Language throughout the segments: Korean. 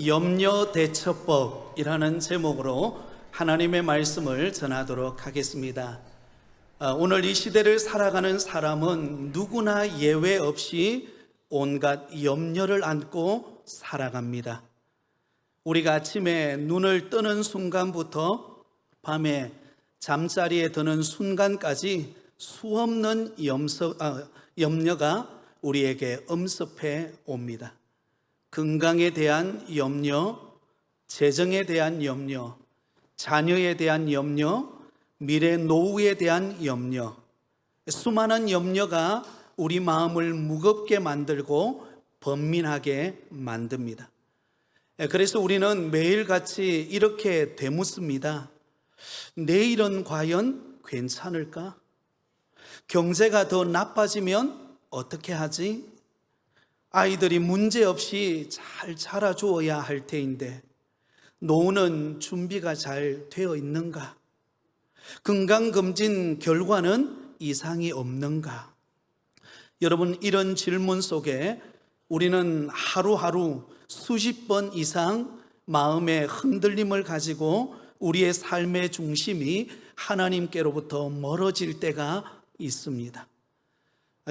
염려대처법이라는 제목으로 하나님의 말씀을 전하도록 하겠습니다. 오늘 이 시대를 살아가는 사람은 누구나 예외 없이 온갖 염려를 안고 살아갑니다. 우리가 아침에 눈을 뜨는 순간부터 밤에 잠자리에 드는 순간까지 수없는 염려가 우리에게 엄습해 옵니다. 건강에 대한 염려, 재정에 대한 염려, 자녀에 대한 염려, 미래 노후에 대한 염려, 수많은 염려가 우리 마음을 무겁게 만들고 번민하게 만듭니다. 그래서 우리는 매일같이 이렇게 되묻습니다. 내일은 과연 괜찮을까? 경제가 더 나빠지면 어떻게 하지? 아이들이 문제없이 잘 자라주어야 할 테인데 노후는 준비가 잘 되어 있는가? 건강검진 결과는 이상이 없는가? 여러분, 이런 질문 속에 우리는 하루하루 수십 번 이상 마음의 흔들림을 가지고 우리의 삶의 중심이 하나님께로부터 멀어질 때가 있습니다.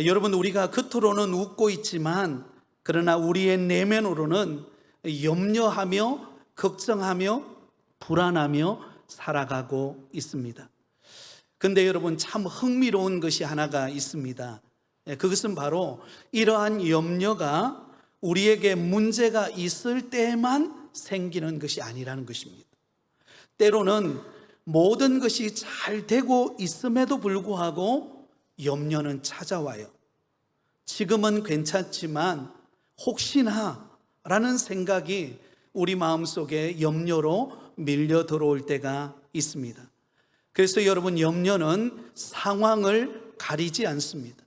여러분, 우리가 겉으로는 웃고 있지만 그러나 우리의 내면으로는 염려하며 걱정하며 불안하며 살아가고 있습니다. 근데 여러분, 참 흥미로운 것이 하나가 있습니다. 그것은 바로 이러한 염려가 우리에게 문제가 있을 때만 생기는 것이 아니라는 것입니다. 때로는 모든 것이 잘 되고 있음에도 불구하고 염려는 찾아와요. 지금은 괜찮지만 혹시나 라는 생각이 우리 마음속에 염려로 밀려 들어올 때가 있습니다. 그래서 여러분, 염려는 상황을 가리지 않습니다.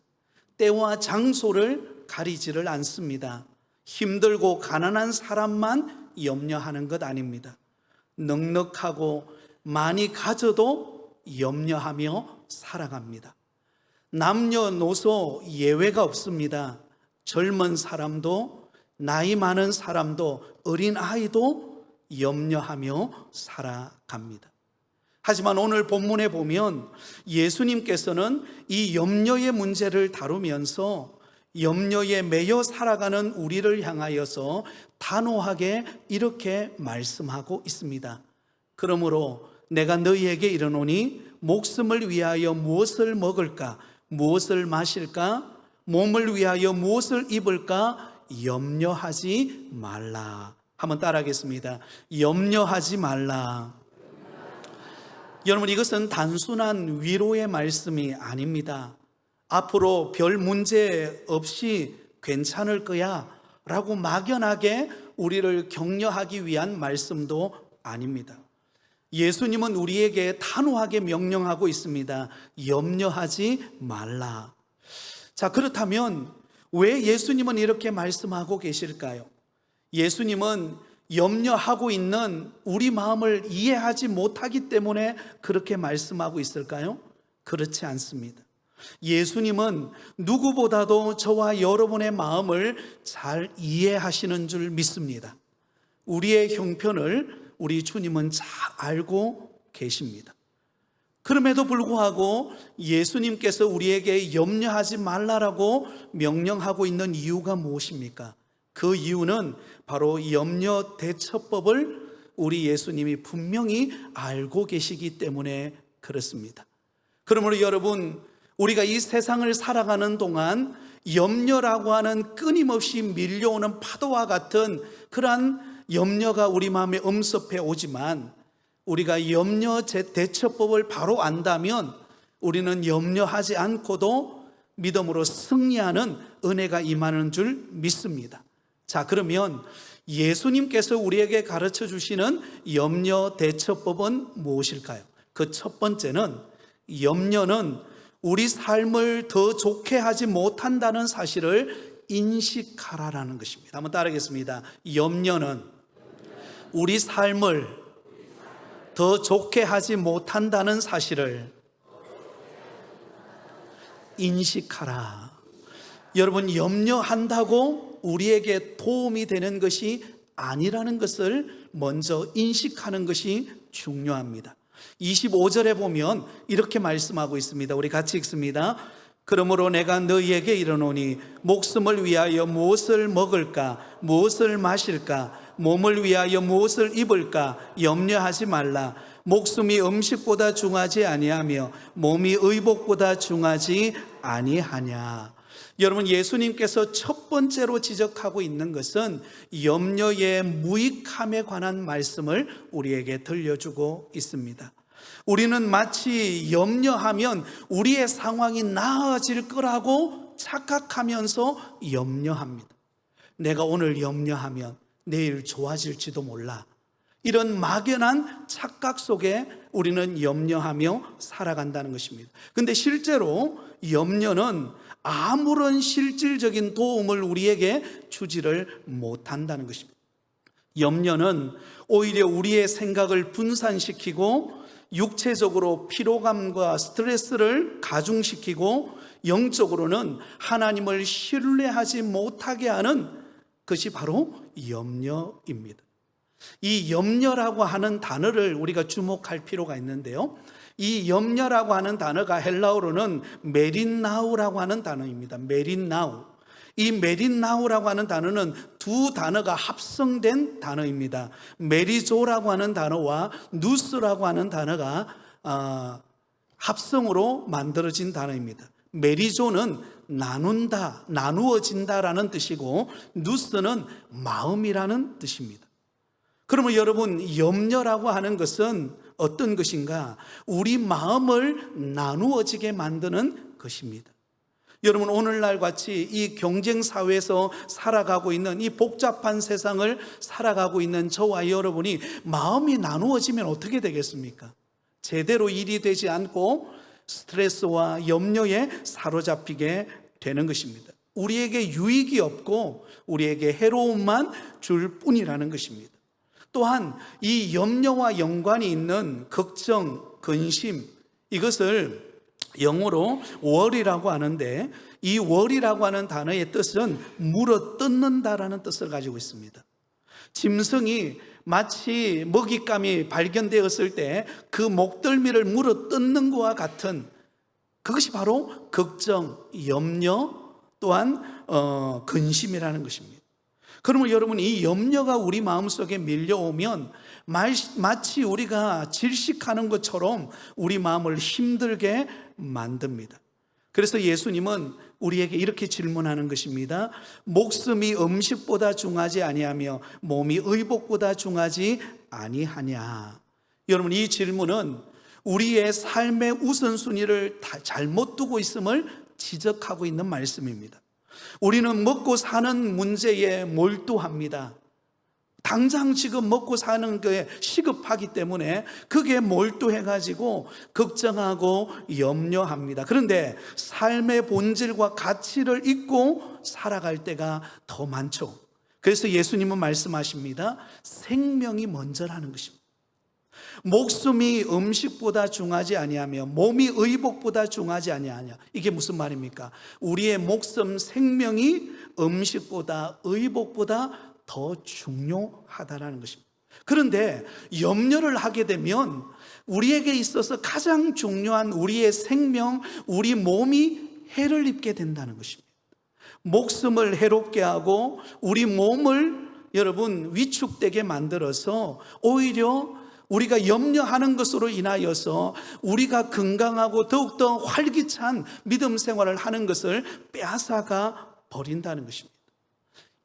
때와 장소를 가리지를 않습니다. 힘들고 가난한 사람만 염려하는 것 아닙니다. 넉넉하고 많이 가져도 염려하며 살아갑니다. 남녀노소 예외가 없습니다. 젊은 사람도 나이 많은 사람도 어린 아이도 염려하며 살아갑니다. 하지만 오늘 본문에 보면 예수님께서는 이 염려의 문제를 다루면서 염려에 매여 살아가는 우리를 향하여서 단호하게 이렇게 말씀하고 있습니다. 그러므로 내가 너희에게 이르노니 목숨을 위하여 무엇을 먹을까, 무엇을 마실까, 몸을 위하여 무엇을 입을까 염려하지 말라. 한번 따라하겠습니다. 염려하지 말라. 여러분, 이것은 단순한 위로의 말씀이 아닙니다. 앞으로 별 문제 없이 괜찮을 거야 라고 막연하게 우리를 격려하기 위한 말씀도 아닙니다. 예수님은 우리에게 단호하게 명령하고 있습니다. 염려하지 말라. 자, 그렇다면 왜 예수님은 이렇게 말씀하고 계실까요? 예수님은 염려하고 있는 우리 마음을 이해하지 못하기 때문에 그렇게 말씀하고 있을까요? 그렇지 않습니다. 예수님은 누구보다도 저와 여러분의 마음을 잘 이해하시는 줄 믿습니다. 우리의 형편을 우리 주님은 잘 알고 계십니다. 그럼에도 불구하고 예수님께서 우리에게 염려하지 말라라고 명령하고 있는 이유가 무엇입니까? 그 이유는 바로 염려 대처법을 우리 예수님이 분명히 알고 계시기 때문에 그렇습니다. 그러므로 여러분, 우리가 이 세상을 살아가는 동안 염려라고 하는 끊임없이 밀려오는 파도와 같은 그러한 염려가 우리 마음에 엄습해 오지만 우리가 염려 대처법을 바로 안다면 우리는 염려하지 않고도 믿음으로 승리하는 은혜가 임하는 줄 믿습니다. 자, 그러면 예수님께서 우리에게 가르쳐 주시는 염려 대처법은 무엇일까요? 그 첫 번째는 염려는 우리 삶을 더 좋게 하지 못한다는 사실을 인식하라라는 것입니다. 한번 따라하겠습니다. 염려는 우리 삶을 더 좋게 하지 못한다는 사실을 인식하라. 여러분, 염려한다고 우리에게 도움이 되는 것이 아니라는 것을 먼저 인식하는 것이 중요합니다. 25절에 보면 이렇게 말씀하고 있습니다. 우리 같이 읽습니다. 그러므로 내가 너희에게 이르노니 목숨을 위하여 무엇을 먹을까, 무엇을 마실까, 몸을 위하여 무엇을 입을까 염려하지 말라. 목숨이 음식보다 중하지 아니하며 몸이 의복보다 중하지 아니하냐. 여러분, 예수님께서 첫 번째로 지적하고 있는 것은 염려의 무익함에 관한 말씀을 우리에게 들려주고 있습니다. 우리는 마치 염려하면 우리의 상황이 나아질 거라고 착각하면서 염려합니다. 내가 오늘 염려하면 내일 좋아질지도 몰라. 이런 막연한 착각 속에 우리는 염려하며 살아간다는 것입니다. 근데 실제로 염려는 아무런 실질적인 도움을 우리에게 주지를 못한다는 것입니다. 염려는 오히려 우리의 생각을 분산시키고 육체적으로 피로감과 스트레스를 가중시키고 영적으로는 하나님을 신뢰하지 못하게 하는 것이 바로 염려입니다. 이 염려라고 하는 단어를 우리가 주목할 필요가 있는데요, 이 염려라고 하는 단어가 헬라어로는 메린나우라고 하는 단어입니다. 메린나우. 이 메린나우라고 하는 단어는 두 단어가 합성된 단어입니다. 메리조라고 하는 단어와 누스라고 하는 단어가 합성으로 만들어진 단어입니다. 메리조는 나눈다, 나누어진다라는 뜻이고, 누스는 마음이라는 뜻입니다. 그러면 여러분, 염려라고 하는 것은 어떤 것인가? 우리 마음을 나누어지게 만드는 것입니다. 여러분, 오늘날 같이 이 경쟁사회에서 살아가고 있는 이 복잡한 세상을 살아가고 있는 저와 여러분이 마음이 나누어지면 어떻게 되겠습니까? 제대로 일이 되지 않고 스트레스와 염려에 사로잡히게 되는 것입니다. 우리에게 유익이 없고 우리에게 해로움만 줄 뿐이라는 것입니다. 또한 이 염려와 연관이 있는 걱정, 근심, 이것을 영어로 worry라고 하는데, 이 worry라고 하는 단어의 뜻은 물어뜯는다라는 뜻을 가지고 있습니다. 짐승이 마치 먹잇감이 발견되었을 때 그 목덜미를 물어뜯는 것과 같은, 그것이 바로 걱정, 염려, 또한 근심이라는 것입니다. 그러면 여러분, 이 염려가 우리 마음속에 밀려오면 마치 우리가 질식하는 것처럼 우리 마음을 힘들게 만듭니다. 그래서 예수님은 우리에게 이렇게 질문하는 것입니다. 목숨이 음식보다 중하지 아니하며 몸이 의복보다 중하지 아니하냐. 여러분, 이 질문은 우리의 삶의 우선순위를 잘못 두고 있음을 지적하고 있는 말씀입니다. 우리는 먹고 사는 문제에 몰두합니다. 당장 지금 먹고 사는 게 시급하기 때문에 그게 몰두해가지고 걱정하고 염려합니다. 그런데 삶의 본질과 가치를 잊고 살아갈 때가 더 많죠. 그래서 예수님은 말씀하십니다. 생명이 먼저라는 것입니다. 목숨이 음식보다 중하지 아니하며 몸이 의복보다 중하지 아니하냐. 이게 무슨 말입니까? 우리의 목숨, 생명이 음식보다 의복보다 더 중요하다라는 것입니다. 그런데 염려를 하게 되면 우리에게 있어서 가장 중요한 우리의 생명, 우리 몸이 해를 입게 된다는 것입니다. 목숨을 해롭게 하고 우리 몸을 여러분 위축되게 만들어서 오히려 우리가 염려하는 것으로 인하여서 우리가 건강하고 더욱더 활기찬 믿음 생활을 하는 것을 빼앗아가 버린다는 것입니다.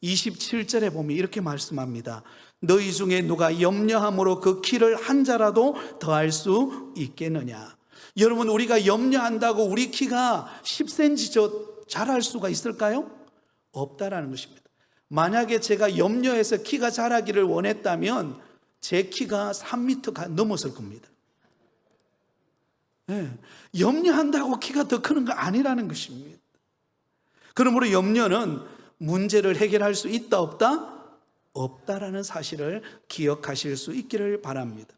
27절에 보면 이렇게 말씀합니다. 너희 중에 누가 염려함으로 그 키를 한 자라도 더할 수 있겠느냐. 여러분, 우리가 염려한다고 우리 키가 10cm 자랄 수가 있을까요? 없다라는 것입니다. 만약에 제가 염려해서 키가 자라기를 원했다면 제 키가 3m 넘었을 겁니다. 네. 염려한다고 키가 더 크는 거 아니라는 것입니다. 그러므로 염려는 문제를 해결할 수 있다 없다? 없다라는 사실을 기억하실 수 있기를 바랍니다.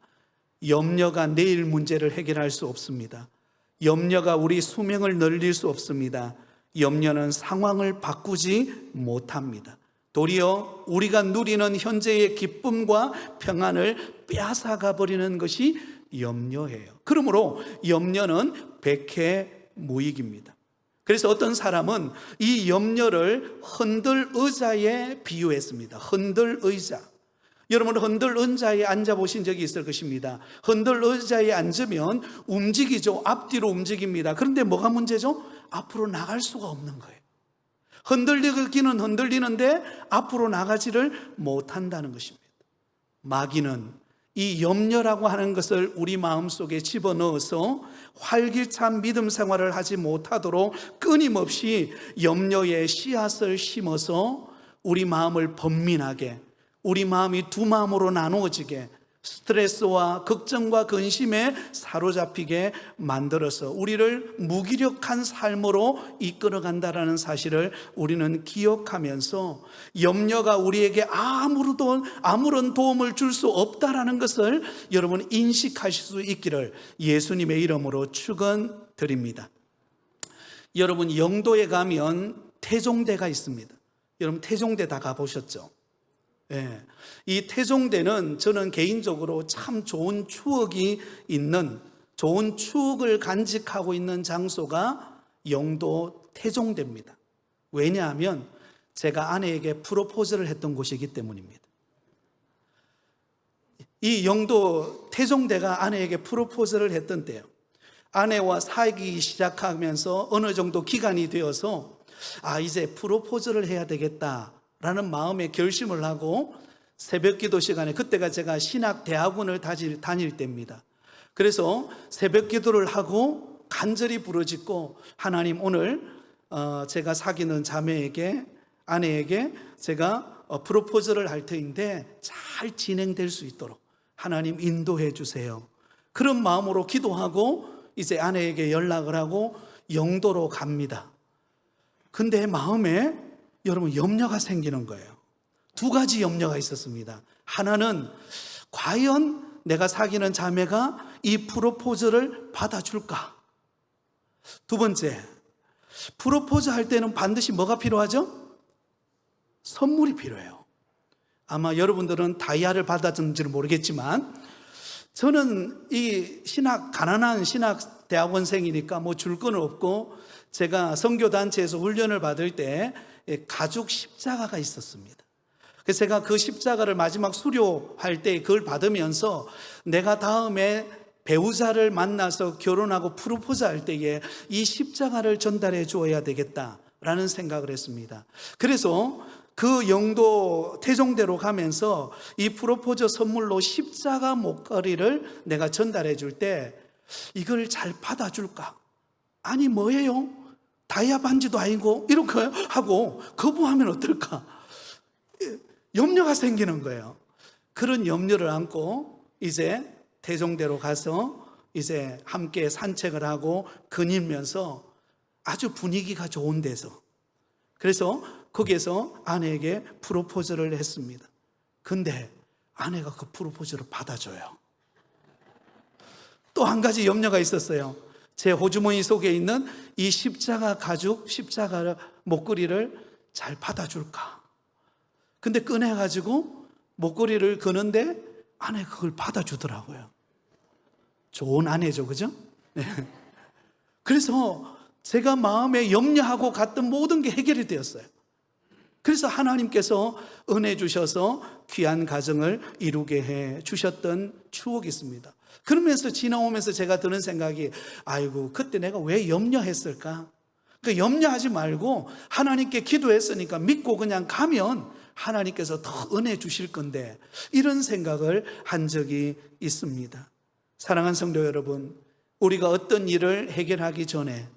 염려가 내일 문제를 해결할 수 없습니다. 염려가 우리 수명을 늘릴 수 없습니다. 염려는 상황을 바꾸지 못합니다. 도리어 우리가 누리는 현재의 기쁨과 평안을 빼앗아가 버리는 것이 염려예요. 그러므로 염려는 백해무익입니다. 그래서 어떤 사람은 이 염려를 흔들 의자에 비유했습니다. 흔들 의자. 여러분, 흔들 의자에 앉아보신 적이 있을 것입니다. 흔들 의자에 앉으면 움직이죠. 앞뒤로 움직입니다. 그런데 뭐가 문제죠? 앞으로 나갈 수가 없는 거예요. 흔들리기는 흔들리는데 앞으로 나가지를 못한다는 것입니다. 마귀는 이 염려라고 하는 것을 우리 마음속에 집어넣어서 활기찬 믿음 생활을 하지 못하도록 끊임없이 염려의 씨앗을 심어서 우리 마음을 번민하게, 우리 마음이 두 마음으로 나누어지게, 스트레스와 걱정과 근심에 사로잡히게 만들어서 우리를 무기력한 삶으로 이끌어간다는 사실을 우리는 기억하면서 염려가 우리에게 아무런 도움을 줄 수 없다는 것을 여러분 인식하실 수 있기를 예수님의 이름으로 축원드립니다. 여러분, 영도에 가면 태종대가 있습니다. 여러분, 태종대 다 가보셨죠? 네. 이 태종대는 저는 개인적으로 참 좋은 추억이 있는, 좋은 추억을 간직하고 있는 장소가 영도 태종대입니다. 왜냐하면 제가 아내에게 프로포즈를 했던 곳이기 때문입니다. 이 영도 태종대가 아내에게 프로포즈를 했던 때요, 아내와 사귀기 시작하면서 어느 정도 기간이 되어서 이제 프로포즈를 해야 되겠다라는 마음에 결심을 하고 새벽 기도 시간에, 그때가 제가 신학대학원을 다닐 때입니다. 그래서 새벽 기도를 하고 간절히 부르짖고, 하나님, 오늘 제가 사귀는 아내에게 제가 프로포즈를 할 터인데 잘 진행될 수 있도록 하나님 인도해 주세요. 그런 마음으로 기도하고 이제 아내에게 연락을 하고 영도로 갑니다. 근데 마음에 여러분 염려가 생기는 거예요. 두 가지 염려가 있었습니다. 하나는 과연 내가 사귀는 자매가 이 프로포즈를 받아줄까? 두 번째, 프로포즈 할 때는 반드시 뭐가 필요하죠? 선물이 필요해요. 아마 여러분들은 다이아를 받았는지는 모르겠지만 저는 이 가난한 신학 대학원생이니까 뭐 줄 건 없고, 제가 선교단체에서 훈련을 받을 때 가죽 십자가가 있었습니다. 그래서 제가 그 십자가를 마지막 수료할 때 그걸 받으면서 내가 다음에 배우자를 만나서 결혼하고 프로포즈 할 때에 이 십자가를 전달해 주어야 되겠다라는 생각을 했습니다. 그래서 그 영도 태종대로 가면서 이 프로포즈 선물로 십자가 목걸이를 내가 전달해 줄 때 이걸 잘 받아줄까? 아니 뭐예요? 다이아 반지도 아니고 이렇게 하고 거부하면 어떨까? 염려가 생기는 거예요. 그런 염려를 안고 이제 태종대로 가서 이제 함께 산책을 하고 거닐면서 아주 분위기가 좋은 데서, 그래서 거기에서 아내에게 프로포즈를 했습니다. 근데 아내가 그 프로포즈를 받아줘요. 또 한 가지 염려가 있었어요. 제 호주머니 속에 있는 이 십자가 목걸이를 잘 받아줄까? 근데 꺼내가지고 목걸이를 거는데 아내가 그걸 받아주더라고요. 좋은 아내죠, 그죠? 네. 그래서 제가 마음에 염려하고 갔던 모든 게 해결이 되었어요. 그래서 하나님께서 은혜 주셔서 귀한 가정을 이루게 해 주셨던 추억이 있습니다. 그러면서 지나오면서 제가 드는 생각이, 아이고 그때 내가 왜 염려했을까? 그러니까 염려하지 말고 하나님께 기도했으니까 믿고 그냥 가면 하나님께서 더 은혜 주실 건데, 이런 생각을 한 적이 있습니다. 사랑하는 성도 여러분, 우리가 어떤 일을 해결하기 전에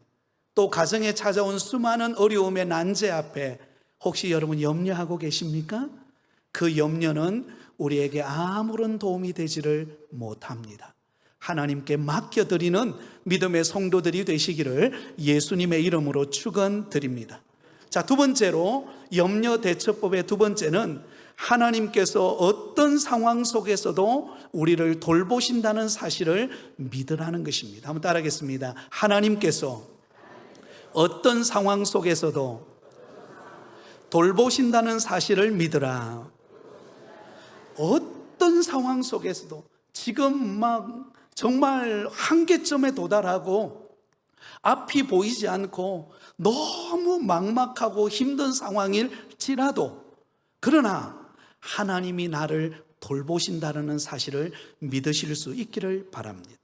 또 가정에 찾아온 수많은 어려움의 난제 앞에 혹시 여러분 염려하고 계십니까? 그 염려는 우리에게 아무런 도움이 되지를 못합니다. 하나님께 맡겨드리는 믿음의 성도들이 되시기를 예수님의 이름으로 축원드립니다. 자, 두 번째로 염려 대처법의 두 번째는 하나님께서 어떤 상황 속에서도 우리를 돌보신다는 사실을 믿으라는 것입니다. 한번 따라하겠습니다. 하나님께서 어떤 상황 속에서도 돌보신다는 사실을 믿으라. 어떤 상황 속에서도 지금 막 정말 한계점에 도달하고 앞이 보이지 않고 너무 막막하고 힘든 상황일지라도, 그러나 하나님이 나를 돌보신다는 사실을 믿으실 수 있기를 바랍니다.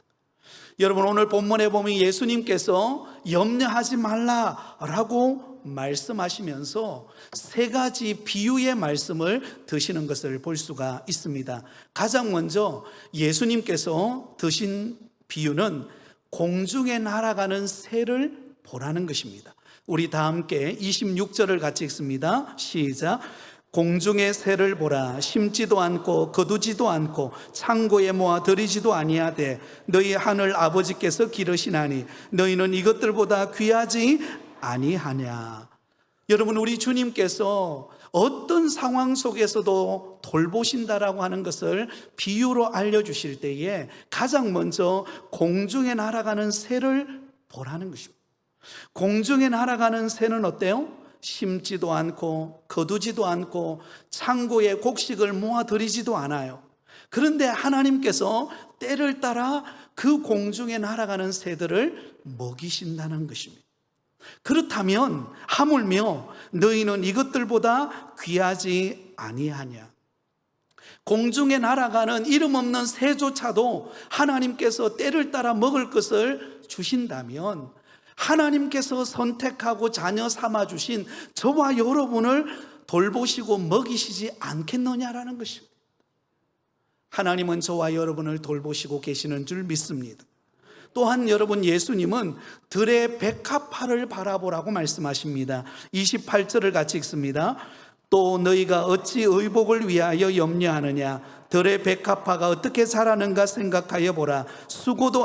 여러분, 오늘 본문에 보면 예수님께서 염려하지 말라라고 말씀하시면서 세 가지 비유의 말씀을 드시는 것을 볼 수가 있습니다. 가장 먼저 예수님께서 드신 비유는 공중에 날아가는 새를 보라는 것입니다. 우리 다 함께 26절을 같이 읽습니다. 시작. 공중의 새를 보라. 심지도 않고 거두지도 않고 창고에 모아 들이지도 아니하되 너희 하늘 아버지께서 기르시나니 너희는 이것들보다 귀하지 아니하냐. 여러분, 우리 주님께서 어떤 상황 속에서도 돌보신다라고 하는 것을 비유로 알려주실 때에 가장 먼저 공중에 날아가는 새를 보라는 것입니다. 공중에 날아가는 새는 어때요? 심지도 않고 거두지도 않고 창고에 곡식을 모아들이지도 않아요. 그런데 하나님께서 때를 따라 그 공중에 날아가는 새들을 먹이신다는 것입니다. 그렇다면 하물며 너희는 이것들보다 귀하지 아니하냐. 공중에 날아가는 이름 없는 새조차도 하나님께서 때를 따라 먹을 것을 주신다면 하나님께서 선택하고 자녀 삼아주신 저와 여러분을 돌보시고 먹이시지 않겠느냐라는 것입니다. 하나님은 저와 여러분을 돌보시고 계시는 줄 믿습니다. 또한 여러분, 예수님은 들의 백합화를 바라보라고 말씀하십니다. 28절을 같이 읽습니다. 또 너희가 어찌 의복을 위하여 염려하느냐. 들의 백합화가 어떻게 자라는가 생각하여 보라. 수고도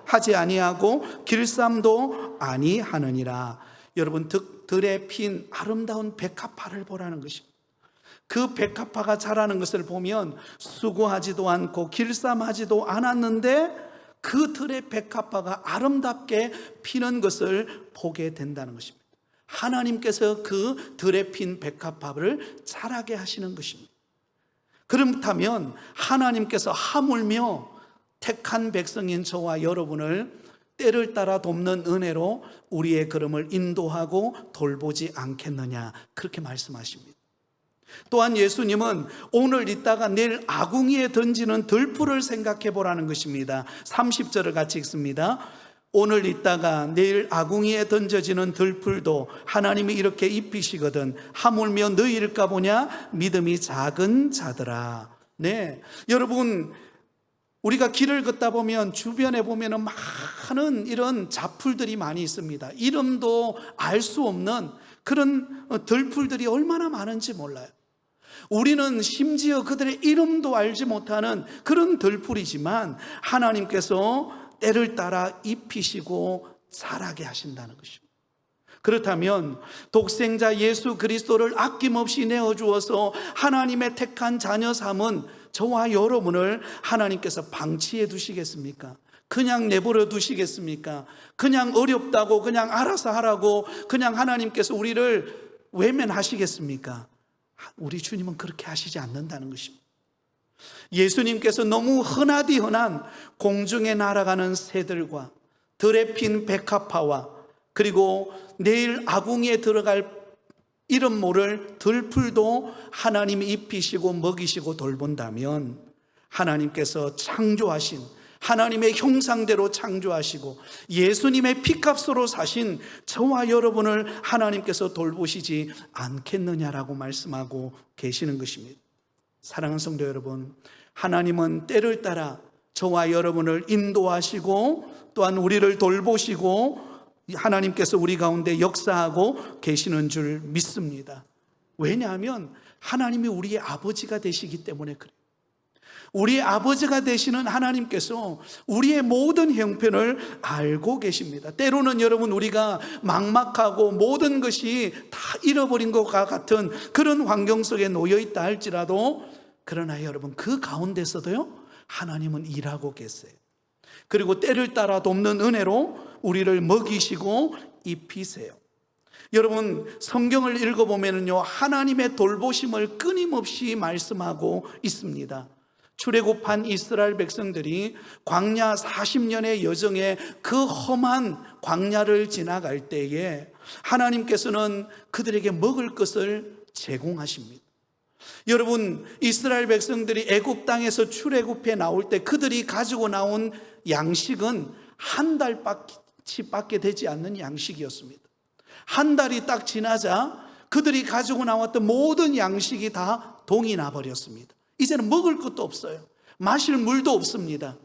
하지 아니하고 길쌈도 아니하느니라. 여러분, 들에 핀 아름다운 백합화를 보라는 것입니다. 그 백합화가 자라는 것을 보면 수고하지도 않고 길쌈하지도 않았는데 그 들의 백합화가 아름답게 피는 것을 보게 된다는 것입니다. 하나님께서 그 들에 핀 백합화를 자라게 하시는 것입니다. 그렇다면 하나님께서 하물며 택한 백성인 저와 여러분을 때를 따라 돕는 은혜로 우리의 걸음을 인도하고 돌보지 않겠느냐, 그렇게 말씀하십니다. 또한 예수님은 오늘 있다가 내일 아궁이에 던지는 들풀을 생각해 보라는 것입니다. 30절을 같이 읽습니다. 오늘 있다가 내일 아궁이에 던져지는 들풀도 하나님이 이렇게 입히시거든 하물며 너희일까 보냐. 믿음이 작은 자들아. 네, 여러분, 우리가 길을 걷다 보면 주변에 보면 많은 이런 잡풀들이 많이 있습니다. 이름도 알 수 없는 그런 들풀들이 얼마나 많은지 몰라요. 우리는 심지어 그들의 이름도 알지 못하는 그런 들풀이지만 하나님께서 때를 따라 입히시고 자라게 하신다는 것입니다. 그렇다면 독생자 예수 그리스도를 아낌없이 내어주어서 하나님의 택한 자녀 삼은 저와 여러분을 하나님께서 방치해 두시겠습니까? 그냥 내버려 두시겠습니까? 그냥 어렵다고 그냥 알아서 하라고 그냥 하나님께서 우리를 외면하시겠습니까? 우리 주님은 그렇게 하시지 않는다는 것입니다. 예수님께서 너무 흔하디 흔한 공중에 날아가는 새들과 들에 핀 백합화와 그리고 내일 아궁이에 들어갈 이름 모를 들풀도 하나님이 입히시고 먹이시고 돌본다면 하나님께서 창조하신 하나님의 형상대로 창조하시고 예수님의 피값으로 사신 저와 여러분을 하나님께서 돌보시지 않겠느냐라고 말씀하고 계시는 것입니다. 사랑하는 성도 여러분, 하나님은 때를 따라 저와 여러분을 인도하시고 또한 우리를 돌보시고 하나님께서 우리 가운데 역사하고 계시는 줄 믿습니다. 왜냐하면 하나님이 우리의 아버지가 되시기 때문에 그래요. 우리의 아버지가 되시는 하나님께서 우리의 모든 형편을 알고 계십니다. 때로는 여러분, 우리가 막막하고 모든 것이 다 잃어버린 것과 같은 그런 환경 속에 놓여 있다 할지라도 그러나 여러분, 그 가운데서도요 하나님은 일하고 계세요. 그리고 때를 따라 돕는 은혜로 우리를 먹이시고 입히세요. 여러분, 성경을 읽어보면요, 하나님의 돌보심을 끊임없이 말씀하고 있습니다. 출애굽한 이스라엘 백성들이 광야 40년의 여정에 그 험한 광야를 지나갈 때에 하나님께서는 그들에게 먹을 것을 제공하십니다. 여러분, 이스라엘 백성들이 애굽 땅에서 출애굽해 나올 때 그들이 가지고 나온 양식은 한 달밖에 되지 않는 양식이었습니다. 한 달이 딱 지나자 그들이 가지고 나왔던 모든 양식이 다 동이 나버렸습니다. 이제는 먹을 것도 없어요. 마실 물도 없습니다.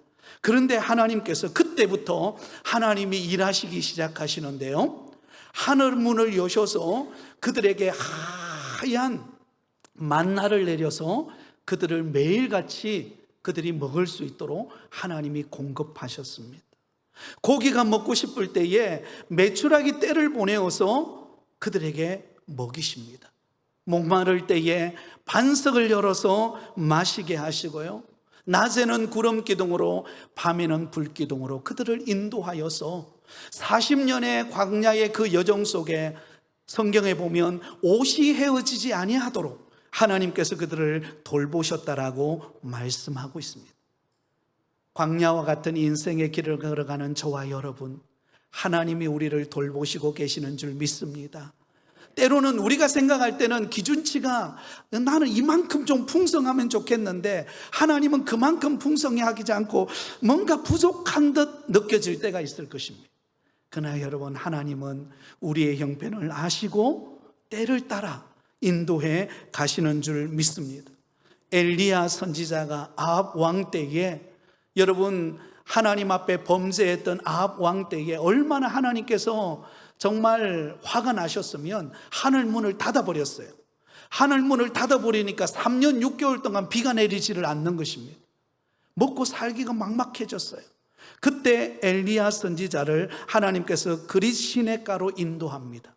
그런데 하나님께서 그때부터 하나님이 일하시기 시작하시는데요, 하늘 문을 여셔서 그들에게 하얀 만나를 내려서 그들을 매일같이 그들이 먹을 수 있도록 하나님이 공급하셨습니다. 고기가 먹고 싶을 때에 메추라기 떼를 보내어서 그들에게 먹이십니다. 목마를 때에 반석을 열어서 마시게 하시고요, 낮에는 구름 기둥으로 밤에는 불 기둥으로 그들을 인도하여서 40년의 광야의 그 여정 속에 성경에 보면 옷이 헤어지지 아니하도록 하나님께서 그들을 돌보셨다라고 말씀하고 있습니다. 광야와 같은 인생의 길을 걸어가는 저와 여러분, 하나님이 우리를 돌보시고 계시는 줄 믿습니다. 때로는 우리가 생각할 때는 기준치가 나는 이만큼 좀 풍성하면 좋겠는데 하나님은 그만큼 풍성하지 않고 뭔가 부족한 듯 느껴질 때가 있을 것입니다. 그러나 여러분, 하나님은 우리의 형편을 아시고 때를 따라 인도해 가시는 줄 믿습니다. 엘리야 선지자가 아합 왕 때에, 여러분, 하나님 앞에 범죄했던 아합 왕 때에 얼마나 하나님께서 정말 화가 나셨으면 하늘 문을 닫아버렸어요. 하늘 문을 닫아버리니까 3년 6개월 동안 비가 내리지를 않는 것입니다. 먹고 살기가 막막해졌어요. 그때 엘리야 선지자를 하나님께서 그릿 시냇가로 인도합니다.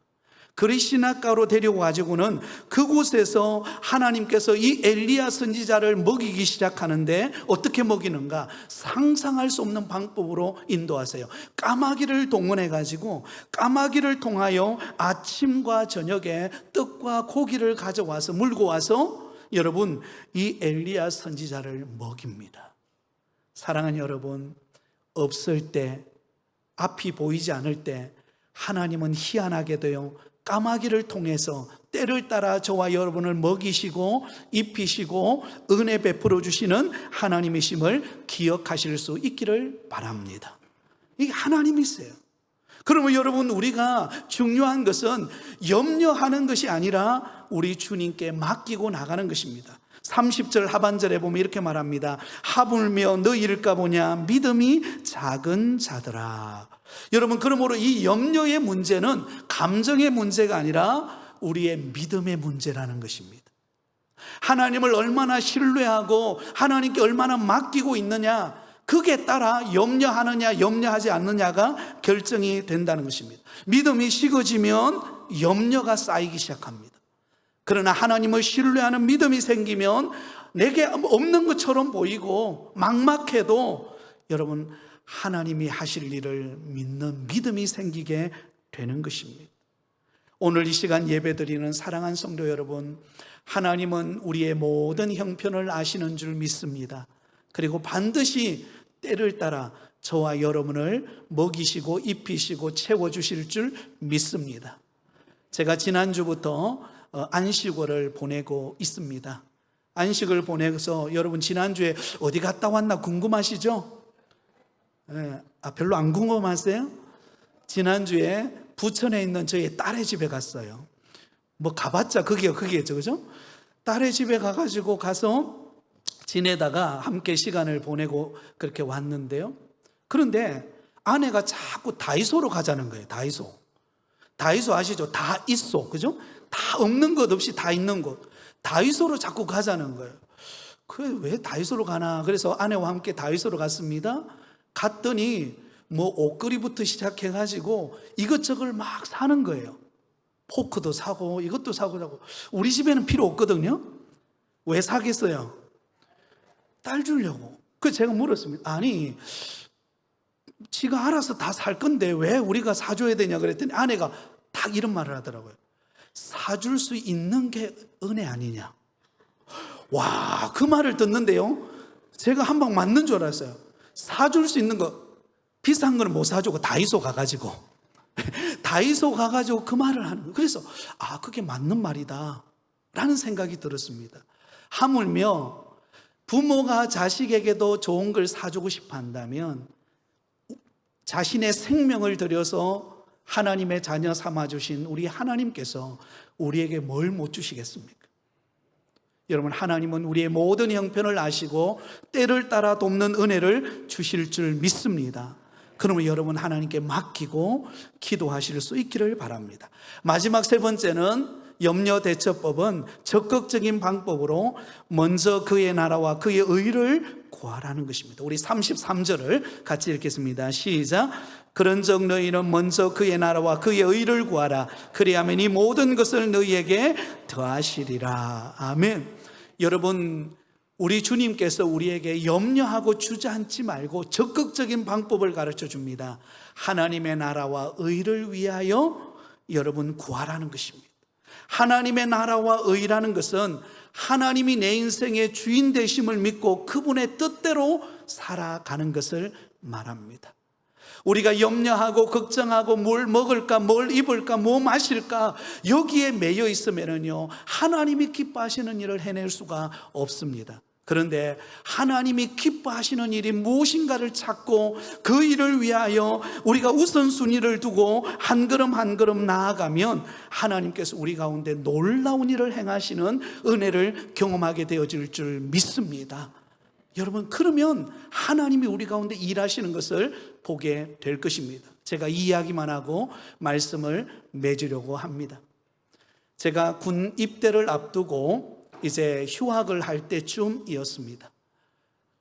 그릿 시냇가로 데려가지고는 그곳에서 하나님께서 이 엘리야 선지자를 먹이기 시작하는데, 어떻게 먹이는가? 상상할 수 없는 방법으로 인도하세요. 까마귀를 동원해 가지고 까마귀를 통하여 아침과 저녁에 떡과 고기를 가져와서 물고 와서 여러분, 이 엘리야 선지자를 먹입니다. 사랑하는 여러분, 없을 때, 앞이 보이지 않을 때 하나님은 희한하게도요, 까마귀를 통해서 때를 따라 저와 여러분을 먹이시고 입히시고 은혜 베풀어 주시는 하나님이심을 기억하실 수 있기를 바랍니다. 이게 하나님이세요. 그러면 여러분, 우리가 중요한 것은 염려하는 것이 아니라 우리 주님께 맡기고 나가는 것입니다. 30절 하반절에 보면 이렇게 말합니다. 하물며 너희일까 보냐 믿음이 작은 자들아. 여러분, 그러므로 이 염려의 문제는 감정의 문제가 아니라 우리의 믿음의 문제라는 것입니다. 하나님을 얼마나 신뢰하고 하나님께 얼마나 맡기고 있느냐, 그게 따라 염려하느냐 염려하지 않느냐가 결정이 된다는 것입니다. 믿음이 식어지면 염려가 쌓이기 시작합니다. 그러나 하나님을 신뢰하는 믿음이 생기면 내게 없는 것처럼 보이고 막막해도 여러분, 하나님이 하실 일을 믿는 믿음이 생기게 되는 것입니다. 오늘 이 시간 예배드리는 사랑하는 성도 여러분, 하나님은 우리의 모든 형편을 아시는 줄 믿습니다. 그리고 반드시 때를 따라 저와 여러분을 먹이시고 입히시고 채워주실 줄 믿습니다. 제가 지난주부터 안식월을 보내고 있습니다. 안식을 보내서 여러분, 지난주에 어디 갔다 왔나 궁금하시죠? 별로 안 궁금하세요? 지난주에 부천에 있는 저희 딸의 집에 갔어요. 뭐 가봤자 그게죠, 그죠? 딸의 집에 가서 지내다가 함께 시간을 보내고 그렇게 왔는데요. 그런데 아내가 자꾸 다이소로 가자는 거예요. 다이소 아시죠? 다 있어, 그죠? 다 없는 것 없이 다 있는 곳, 다이소로 자꾸 가자는 거예요. 그래, 왜 다이소로 가나? 그래서 아내와 함께 다이소로 갔습니다. 갔더니 뭐 옷걸이부터 시작해가지고 이것저것 막 사는 거예요. 포크도 사고 이것도 사고. 우리 집에는 필요 없거든요. 왜 사겠어요? 딸 주려고. 그래서 제가 물었습니다. 아니, 지가 알아서 다 살 건데 왜 우리가 사줘야 되냐 그랬더니 아내가 다 딱 이런 말을 하더라고요. 사줄 수 있는 게 은혜 아니냐. 와, 그 말을 듣는데요, 제가 한 방 맞는 줄 알았어요. 사줄 수 있는 거, 비싼 거는 못 사주고 다이소 가가지고 그 말을 하는 거예요. 그래서 그게 맞는 말이다 라는 생각이 들었습니다. 하물며 부모가 자식에게도 좋은 걸 사주고 싶어 한다면 자신의 생명을 들여서 하나님의 자녀 삼아주신 우리 하나님께서 우리에게 뭘 못 주시겠습니까? 여러분, 하나님은 우리의 모든 형편을 아시고 때를 따라 돕는 은혜를 주실 줄 믿습니다. 그러면 여러분, 하나님께 맡기고 기도하실 수 있기를 바랍니다. 마지막 세 번째는, 염려 대처법은 적극적인 방법으로 먼저 그의 나라와 그의 의를 구하라는 것입니다. 우리 33절을 같이 읽겠습니다. 시작. 그런즉 너희는 먼저 그의 나라와 그의 의를 구하라. 그리하면 이 모든 것을 너희에게 더하시리라. 아멘. 여러분, 우리 주님께서 우리에게 염려하고 주저앉지 말고 적극적인 방법을 가르쳐 줍니다. 하나님의 나라와 의를 위하여 여러분 구하라는 것입니다. 하나님의 나라와 의라는 것은 하나님이 내 인생의 주인 되심을 믿고 그분의 뜻대로 살아가는 것을 말합니다. 우리가 염려하고 걱정하고 뭘 먹을까, 뭘 입을까, 뭐 마실까, 여기에 매여 있으면요, 하나님이 기뻐하시는 일을 해낼 수가 없습니다. 그런데 하나님이 기뻐하시는 일이 무엇인가를 찾고 그 일을 위하여 우리가 우선순위를 두고 한 걸음 한 걸음 나아가면 하나님께서 우리 가운데 놀라운 일을 행하시는 은혜를 경험하게 되어질 줄 믿습니다. 여러분, 그러면 하나님이 우리 가운데 일하시는 것을 보게 될 것입니다. 제가 이 이야기만 하고 말씀을 맺으려고 합니다. 제가 군 입대를 앞두고 이제 휴학을 할 때쯤이었습니다.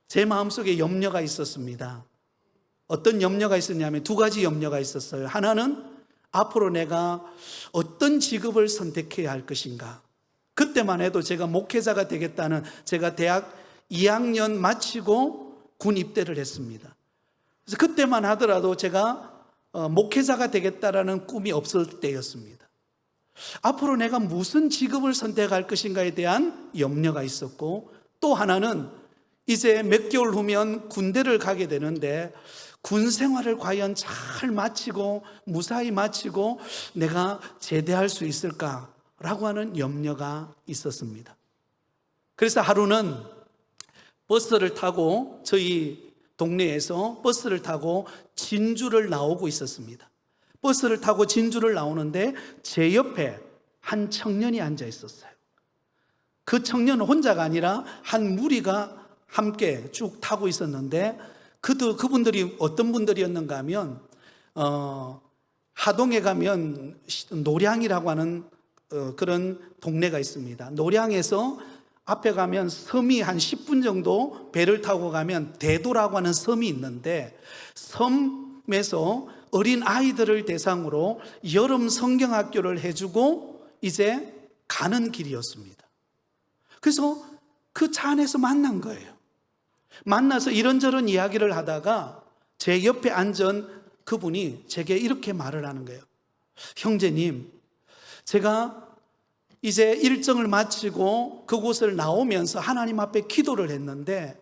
제 마음속에 염려가 있었습니다. 어떤 염려가 있었냐면 두 가지 염려가 있었어요. 하나는 앞으로 내가 어떤 직업을 선택해야 할 것인가. 그때만 해도 제가 목회자가 되겠다는, 제가 대학 2학년 마치고 군 입대를 했습니다. 그래서 그때만 하더라도 제가 목회자가 되겠다라는 꿈이 없을 때였습니다. 앞으로 내가 무슨 직업을 선택할 것인가에 대한 염려가 있었고, 또 하나는 이제 몇 개월 후면 군대를 가게 되는데 군 생활을 과연 잘 마치고 무사히 마치고 내가 제대할 수 있을까라고 하는 염려가 있었습니다. 그래서 하루는 버스를 타고, 저희 동네에서 버스를 타고 진주를 나오고 있었습니다. 버스를 타고 진주를 나오는데 제 옆에 한 청년이 앉아 있었어요. 그 청년은 혼자가 아니라 한 무리가 함께 쭉 타고 있었는데, 그분들이 어떤 분들이었는가 하면 하동에 가면 노량이라고 하는 그런 동네가 있습니다. 노량에서 앞에 가면 섬이 한 10분 정도 배를 타고 가면 대도라고 하는 섬이 있는데, 섬에서 어린 아이들을 대상으로 여름 성경학교를 해주고 이제 가는 길이었습니다. 그래서 그 차 안에서 만난 거예요. 만나서 이런저런 이야기를 하다가 제 옆에 앉은 그분이 제게 이렇게 말을 하는 거예요. 형제님, 제가 이제 일정을 마치고 그곳을 나오면서 하나님 앞에 기도를 했는데,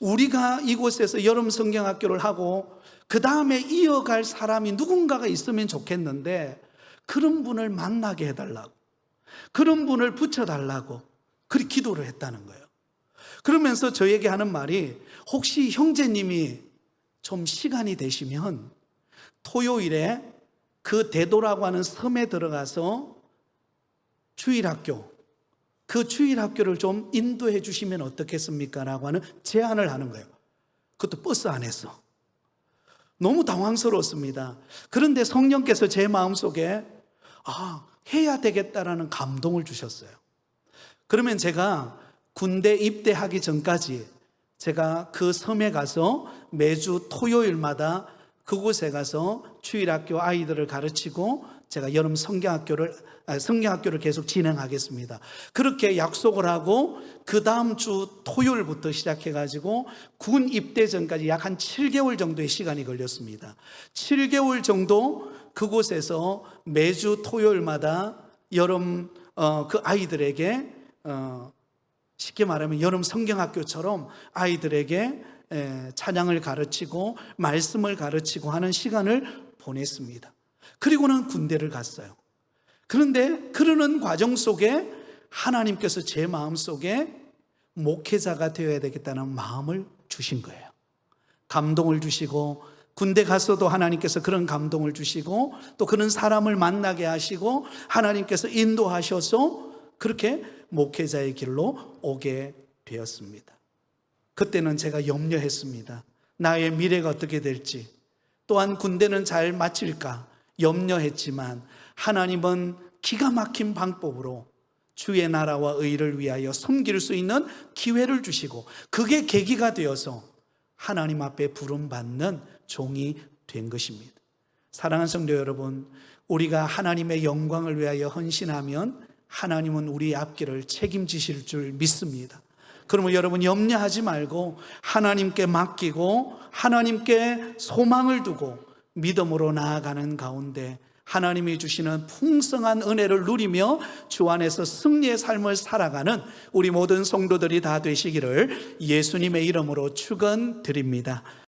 우리가 이곳에서 여름 성경학교를 하고 그 다음에 이어갈 사람이 누군가가 있으면 좋겠는데, 그런 분을 만나게 해달라고, 그런 분을 붙여달라고 그렇게 기도를 했다는 거예요. 그러면서 저에게 하는 말이, 혹시 형제님이 좀 시간이 되시면 토요일에 그 대도라고 하는 섬에 들어가서 주일학교, 그 주일학교를 좀 인도해 주시면 어떻겠습니까? 라고 하는 제안을 하는 거예요. 그것도 버스 안에서. 너무 당황스러웠습니다. 그런데 성령께서 제 마음속에 해야 되겠다라는 감동을 주셨어요. 그러면 제가 군대 입대하기 전까지 제가 그 섬에 가서 매주 토요일마다 그곳에 가서 주일학교 아이들을 가르치고 제가 여름 성경학교를 계속 진행하겠습니다. 그렇게 약속을 하고 그 다음 주 토요일부터 시작해가지고 군 입대 전까지 약 한 7개월 정도의 시간이 걸렸습니다. 7개월 정도 그곳에서 매주 토요일마다 여름 그 아이들에게 쉽게 말하면 여름 성경학교처럼 아이들에게 찬양을 가르치고 말씀을 가르치고 하는 시간을 보냈습니다. 그리고는 군대를 갔어요. 그런데 그러는 과정 속에 하나님께서 제 마음속에 목회자가 되어야 되겠다는 마음을 주신 거예요. 감동을 주시고, 군대 가서도 하나님께서 그런 감동을 주시고, 또 그런 사람을 만나게 하시고 하나님께서 인도하셔서 그렇게 목회자의 길로 오게 되었습니다. 그때는 제가 염려했습니다. 나의 미래가 어떻게 될지, 또한 군대는 잘 마칠까 염려했지만 하나님은 기가 막힌 방법으로 주의 나라와 의를 위하여 섬길 수 있는 기회를 주시고, 그게 계기가 되어서 하나님 앞에 부름받는 종이 된 것입니다. 사랑하는 성도 여러분, 우리가 하나님의 영광을 위하여 헌신하면 하나님은 우리의 앞길을 책임지실 줄 믿습니다. 그러면 여러분 염려하지 말고 하나님께 맡기고 하나님께 소망을 두고 믿음으로 나아가는 가운데 하나님이 주시는 풍성한 은혜를 누리며 주 안에서 승리의 삶을 살아가는 우리 모든 성도들이 다 되시기를 예수님의 이름으로 축원드립니다.